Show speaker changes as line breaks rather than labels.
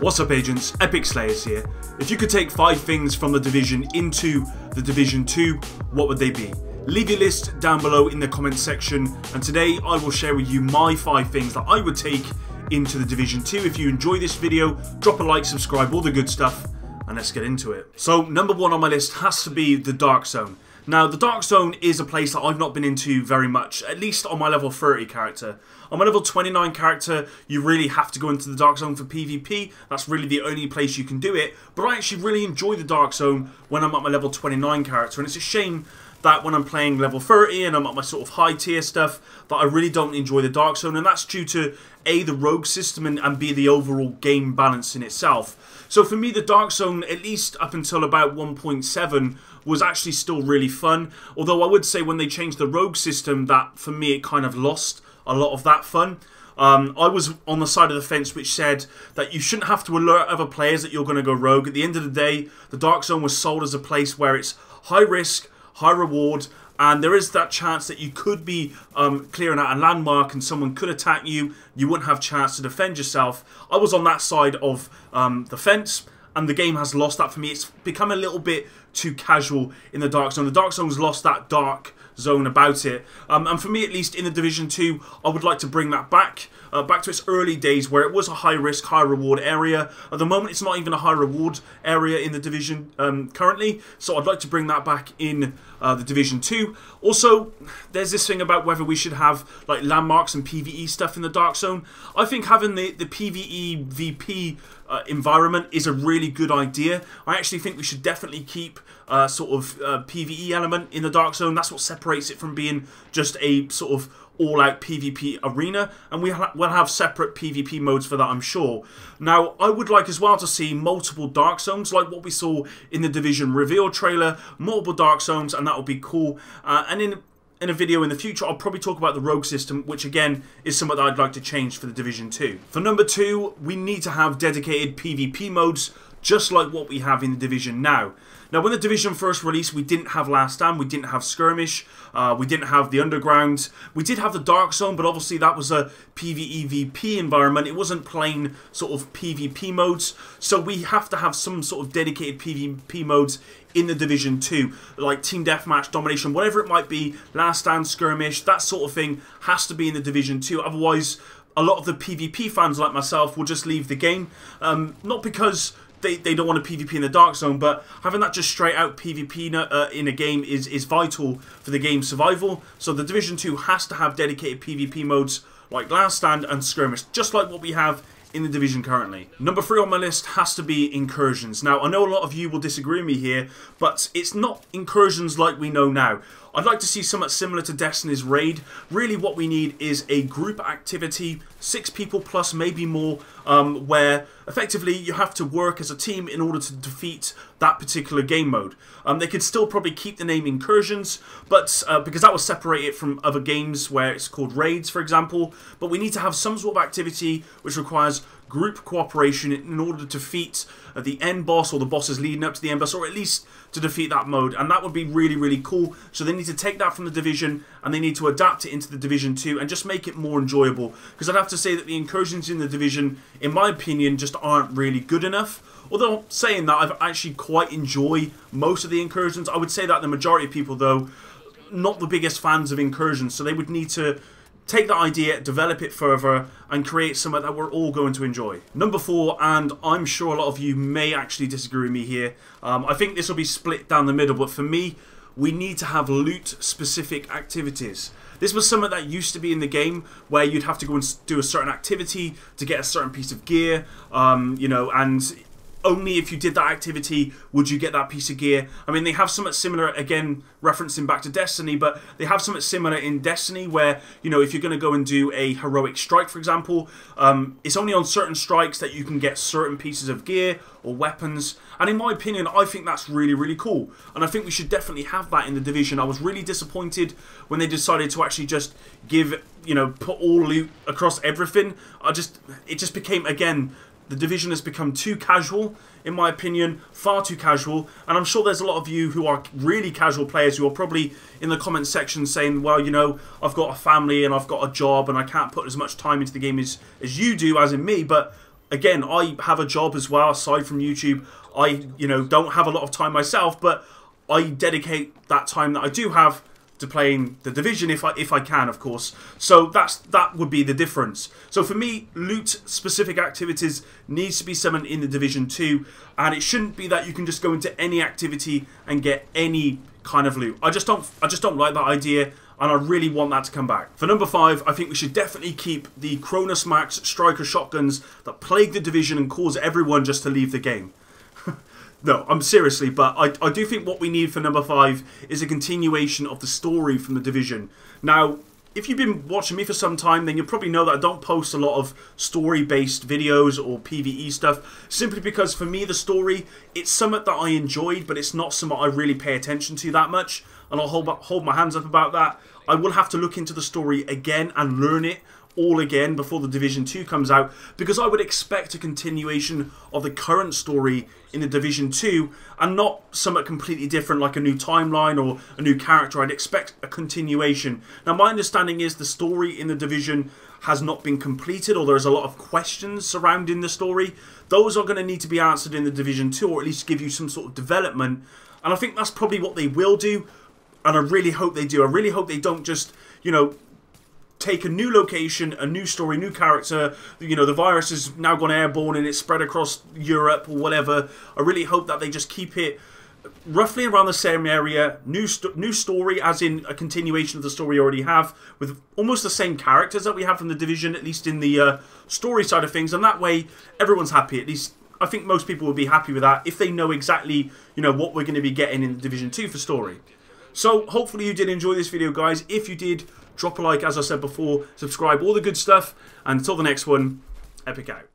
What's up agents, Epic Slayers here. If you could take 5 things from the Division into the Division 2, what would they be? Leave your list down below in the comments section, and today I will share with you my 5 things that I would take into the Division 2. If you enjoy this video, drop a like, subscribe, all the good stuff, and let's get into it. So number 1 on my list has to be the Dark Zone. Now, the Dark Zone is a place that I've not been into very much, at least on my level 30 character. On my level 29 character, you really have to go into the Dark Zone for PvP. That's really the only place you can do it. But I actually really enjoy the Dark Zone when I'm at my level 29 character. And it's a shame that when I'm playing level 30 and I'm at my sort of high tier stuff, that I really don't enjoy the Dark Zone. And that's due to A, the rogue system, and B, the overall game balance in itself. So for me, the Dark Zone, at least up until about 1.7, was actually still really fun. Although I would say when they changed the rogue system, that for me it kind of lost a lot of that fun. I was on the side of the fence which said that you shouldn't have to alert other players that you're going to go rogue. At the end of the day, the Dark Zone was sold as a place where it's high risk, high reward, and there is that chance that you could be clearing out a landmark and someone could attack you. You wouldn't have a chance to defend yourself. I was on that side of the fence, and the game has lost that for me. It's become a little bit too casual in the Dark Zone. The Dark Zone's lost that dark zone about it. And for me, at least in the Division 2, I would like to bring that back. Back to its early days where it was a high risk, high reward area. At the moment, it's not even a high reward area in the Division currently. So I'd like to bring that back in the Division 2. Also, there's this thing about whether we should have like landmarks and PvE stuff in the Dark Zone. I think having the PvE VP environment is a really good idea. I actually think we should definitely keep sort of PvE element in the Dark Zone. That's what separates it from being just a sort of all-out PvP arena, and we'll have separate PvP modes for that, I'm sure. Now, I would like as well to see multiple Dark Zones, like what we saw in the Division reveal trailer, multiple Dark Zones, and that would be cool. And in a video in the future, I'll probably talk about the rogue system, which again is something that I'd like to change for the Division 2. For number 2, we need to have dedicated PvP modes, just like what we have in the Division now. Now, when the Division first released, we didn't have Last Stand, we didn't have Skirmish, we didn't have the Underground. We did have the Dark Zone, but obviously that was a PvE VP environment. It wasn't plain sort of PvP modes, so we have to have some sort of dedicated PvP modes in the Division 2, like Team Deathmatch, Domination, whatever it might be, Last Stand, Skirmish, that sort of thing has to be in the Division 2. Otherwise, a lot of the PvP fans like myself will just leave the game, not because they don't want to PvP in the Dark Zone, but having that just straight out PvP in a game is vital for the game's survival. So the Division 2 has to have dedicated PvP modes like Last Stand and Skirmish, just like what we have in the Division currently. Number 3 on my list has to be Incursions. Now, I know a lot of you will disagree with me here, but it's not Incursions like we know now. I'd like to see something similar to Destiny's Raid. Really what we need is a group activity, 6 people plus, maybe more, where effectively you have to work as a team in order to defeat that particular game mode. They could still probably keep the name Incursions, but because that will separate it from other games where it's called Raids, for example. But we need to have some sort of activity which requires group cooperation in order to defeat the end boss or the bosses leading up to the end boss, or at least to defeat that mode, and that would be really, really cool. So they need to take that from the Division and they need to adapt it into the Division 2 and just make it more enjoyable, because I'd have to say that the Incursions in the Division, in my opinion, just aren't really good enough. Although saying that, I actually quite enjoy most of the Incursions. I would say that the majority of people, though, not the biggest fans of Incursions, so they would need to take that idea, develop it further, and create something that we're all going to enjoy. Number 4, and I'm sure a lot of you may actually disagree with me here. I think this will be split down the middle, but for me, we need to have loot-specific activities. This was something that used to be in the game where you'd have to go and do a certain activity to get a certain piece of gear, you know, and only if you did that activity would you get that piece of gear. I mean, they have something similar, again, referencing back to Destiny, but they have something similar in Destiny where, you know, if you're going to go and do a heroic strike, for example, it's only on certain strikes that you can get certain pieces of gear or weapons. And in my opinion, I think that's really, really cool. And I think we should definitely have that in the Division. I was really disappointed when they decided to actually just give, you know, put all loot across everything. It just became, again, the Division has become too casual, in my opinion, far too casual, and I'm sure there's a lot of you who are really casual players who are probably in the comment section saying, well, you know, I've got a family and I've got a job and I can't put as much time into the game as you do, as in me, but again, I have a job as well aside from YouTube. I, don't have a lot of time myself, but I dedicate that time that I do have to playing the Division if I can, of course. So that would be the difference. So for me, loot specific activities needs to be summoned in the Division 2, and it shouldn't be that you can just go into any activity and get any kind of loot. I just don't like that idea, and I really want that to come back. For number 5, I think we should definitely keep the Cronus Max striker shotguns that plague the Division and cause everyone just to leave the game. No, I'm seriously, but I do think what we need for number 5 is a continuation of the story from the Division. Now, if you've been watching me for some time, then you'll probably know that I don't post a lot of story-based videos or PvE stuff, simply because for me the story, it's something that I enjoyed, but it's not something I really pay attention to that much, and I'll hold my hands up about that. I will have to look into the story again and learn it all again before the Division 2 comes out, because I would expect a continuation of the current story in the Division 2 and not something completely different like a new timeline or a new character. I'd expect a continuation. Now, my understanding is the story in the Division has not been completed, or there's a lot of questions surrounding the story. Those are going to need to be answered in the Division 2, or at least give you some sort of development, and I think that's probably what they will do, and I really hope they do. I really hope they don't just, take a new location, a new story, new character, the virus has now gone airborne and it's spread across Europe or whatever. I really hope that they just keep it roughly around the same area, new story, as in a continuation of the story you already have, with almost the same characters that we have from the Division, at least in the story side of things, and that way everyone's happy. At least I think most people would be happy with that if they know exactly, what we're going to be getting in the Division 2 for story. So hopefully you did enjoy this video, guys. If you did, drop a like, as I said before, subscribe, all the good stuff, and until the next one, epic out.